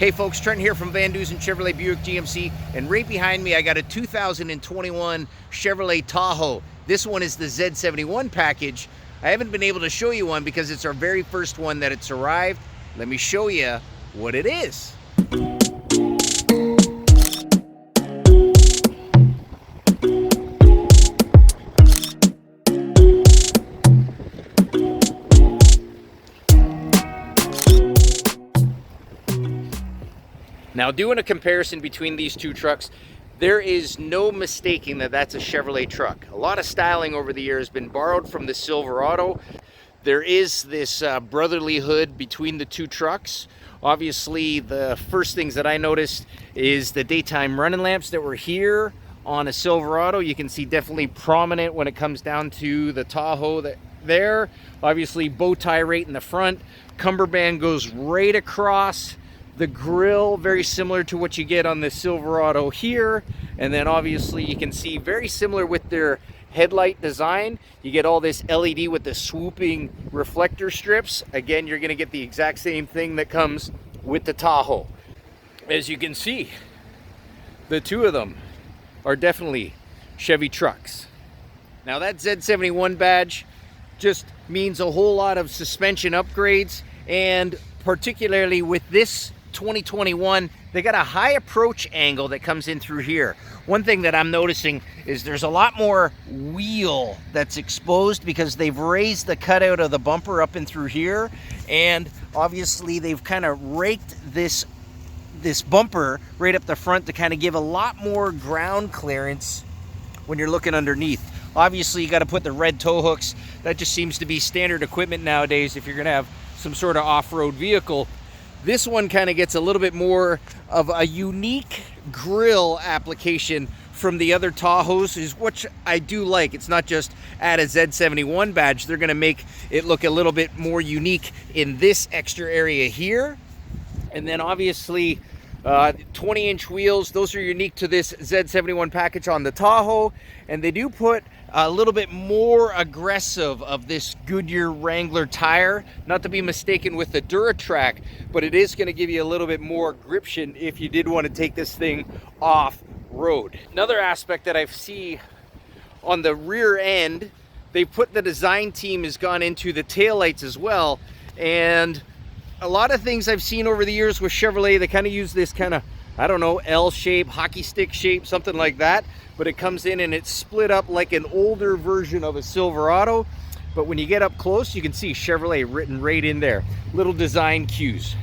Hey folks, Trent here from Van Dusen Chevrolet Buick GMC, and right behind me I got a 2021 Chevrolet Tahoe. This one is the Z71 package. I haven't been able to show you one because it's our very first one that it's arrived. Let me show you what it is. Now, doing a comparison between these two trucks, there is no mistaking that that's a Chevrolet truck. A lot of styling over the years has been borrowed from the Silverado. There is this brotherlyhood between the two trucks. Obviously, the first things that I noticed is the daytime running lamps that were here on a Silverado. You can see definitely prominent when it comes down to the Tahoe there. Obviously, bow tie right in the front. Cumberband goes right across. The grille, very similar to what you get on the Silverado here. And then obviously you can see very similar with their headlight design. You get all this LED with the swooping reflector strips. Again, you're gonna get the exact same thing that comes with the Tahoe. As you can see, the two of them are definitely Chevy trucks. Now that Z71 badge just means a whole lot of suspension upgrades, and particularly with this 2021, they got a high approach angle that comes in through here. One thing that I'm noticing is there's a lot more wheel that's exposed because they've raised the cutout of the bumper up and through here, and obviously they've kind of raked this bumper right up the front to kind of give a lot more ground clearance when you're looking underneath. Obviously you got to put the red tow hooks. That just seems to be standard equipment nowadays if you're going to have some sort of off-road vehicle. This one kind of gets a little bit more of a unique grille application from the other Tahoes, is what I do like. It's not just add a Z71 badge. They're going to make it look a little bit more unique in this extra area here. And then obviously 20-inch wheels. Those are unique to this Z71 package on the Tahoe. And they do put a little bit more aggressive of this Goodyear Wrangler tire, not to be mistaken with the DuraTrack, but it is going to give you a little bit more gription if you did want to take this thing off road. Another aspect that I see on the rear end, they put the design team has gone into the taillights as well. And a lot of things I've seen over the years with Chevrolet, they kind of use this kind of, I don't know, L shape, hockey stick shape, something like that. But it comes in and it's split up like an older version of a Silverado. But when you get up close, you can see Chevrolet written right in there. Little design cues.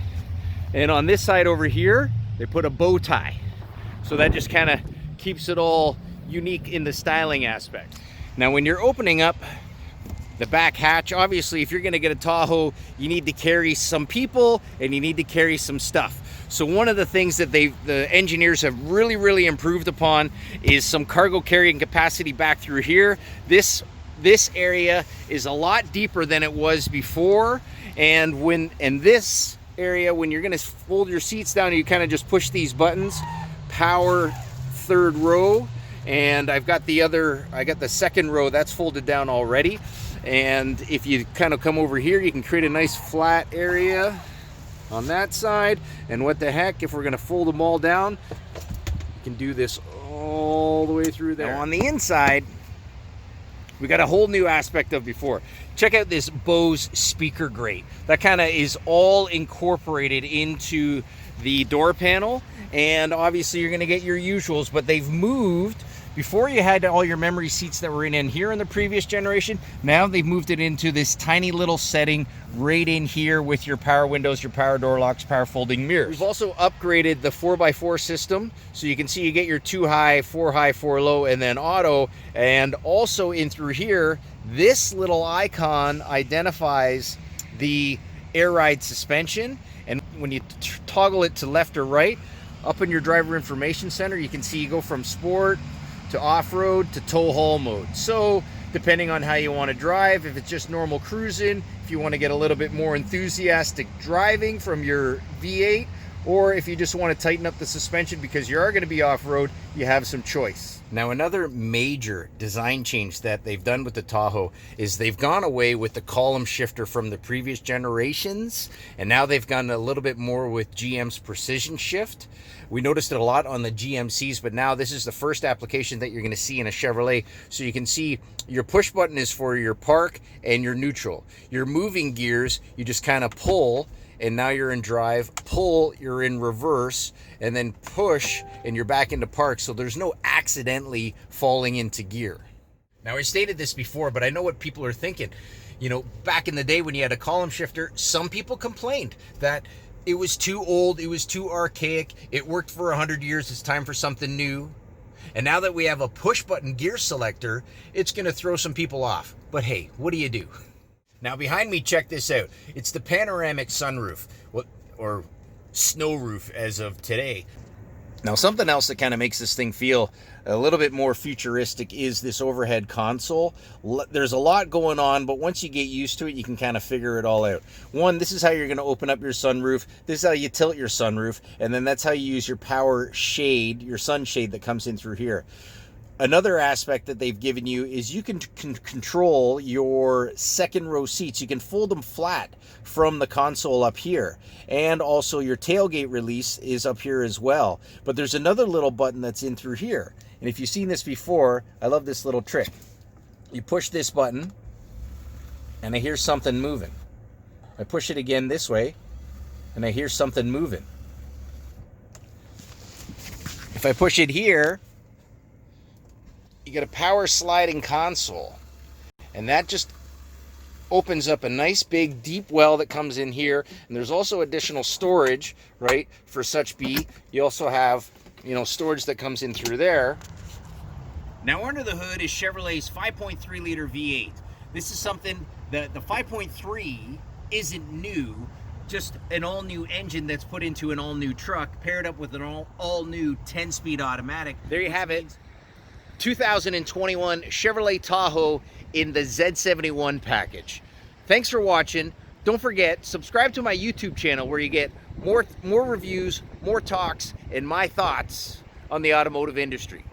And on this side over here, they put a bow tie. So that just kind of keeps it all unique in the styling aspect. Now when you're opening up the back hatch, obviously if you're going to get a Tahoe, you need to carry some people and you need to carry some stuff. So one of the things that the engineers have really improved upon is some cargo carrying capacity back through here. This area is a lot deeper than it was before, and in this area, when you're going to fold your seats down, you kind of just push these buttons, power third row, and I got the second row that's folded down already. And if you kind of come over here, you can create a nice flat area on that side. And what the heck, if we're going to fold them all down, you can do this all the way through there. Now on the inside, we got a whole new aspect of before. Check out this Bose speaker grate. That kind of is all incorporated into the door panel. And obviously you're going to get your usuals, but they've moved. Before you had all your memory seats that were in here in the previous generation. Now they've moved it into this tiny little setting right in here with your power windows, your power door locks, power folding mirrors. We've also upgraded the 4x4 system. So you can see you get your 2 high, 4 low, and then auto. And also in through here, this little icon identifies the air ride suspension. And when you toggle it to left or right, up in your driver information center, you can see you go from sport to off-road to tow haul mode. So depending on how you want to drive, if it's just normal cruising, if you want to get a little bit more enthusiastic driving from your V8, or if you just want to tighten up the suspension because you are going to be off-road, you have some choice. Now, another major design change that they've done with the Tahoe is they've gone away with the column shifter from the previous generations, and now they've gone a little bit more with GM's precision shift. We noticed it a lot on the GMCs, but now this is the first application that you're going to see in a Chevrolet. So you can see your push button is for your park and your neutral. Your moving gears, you just kind of pull, and now you're in drive, pull, you're in reverse, and then push, and you're back into park. So there's no accidentally falling into gear. Now, I stated this before, but I know what people are thinking. You know, back in the day when you had a column shifter, some people complained that it was too old, it was too archaic, it worked for 100 years, it's time for something new. And now that we have a push button gear selector, it's gonna throw some people off. But hey, what do you do? Now behind me, check this out. It's the panoramic sunroof, or snow roof as of today. Now, something else that kind of makes this thing feel a little bit more futuristic is this overhead console. There's a lot going on, but once you get used to it, you can kind of figure it all out. One, this is how you're going to open up your sunroof. This is how you tilt your sunroof. And then that's how you use your power shade, your sunshade that comes in through here. Another aspect that they've given you is you can control your second row seats. You can fold them flat from the console up here. And also your tailgate release is up here as well. But there's another little button that's in through here. And if you've seen this before, I love this little trick. You push this button and I hear something moving. I push it again this way and I hear something moving. If I push it here, you get a power sliding console, and that just opens up a nice big deep well that comes in here. And there's also additional storage, right, for such B. You also have, you know, storage that comes in through there. Now, under the hood is Chevrolet's 5.3 liter V8. This is something that the 5.3 isn't new, just an all-new engine that's put into an all-new truck paired up with an all-new 10-speed automatic. There you have it. 2021 Chevrolet Tahoe in the Z71 package. Thanks for watching. Don't forget, subscribe to my YouTube channel where you get more reviews, more talks, and my thoughts on the automotive industry.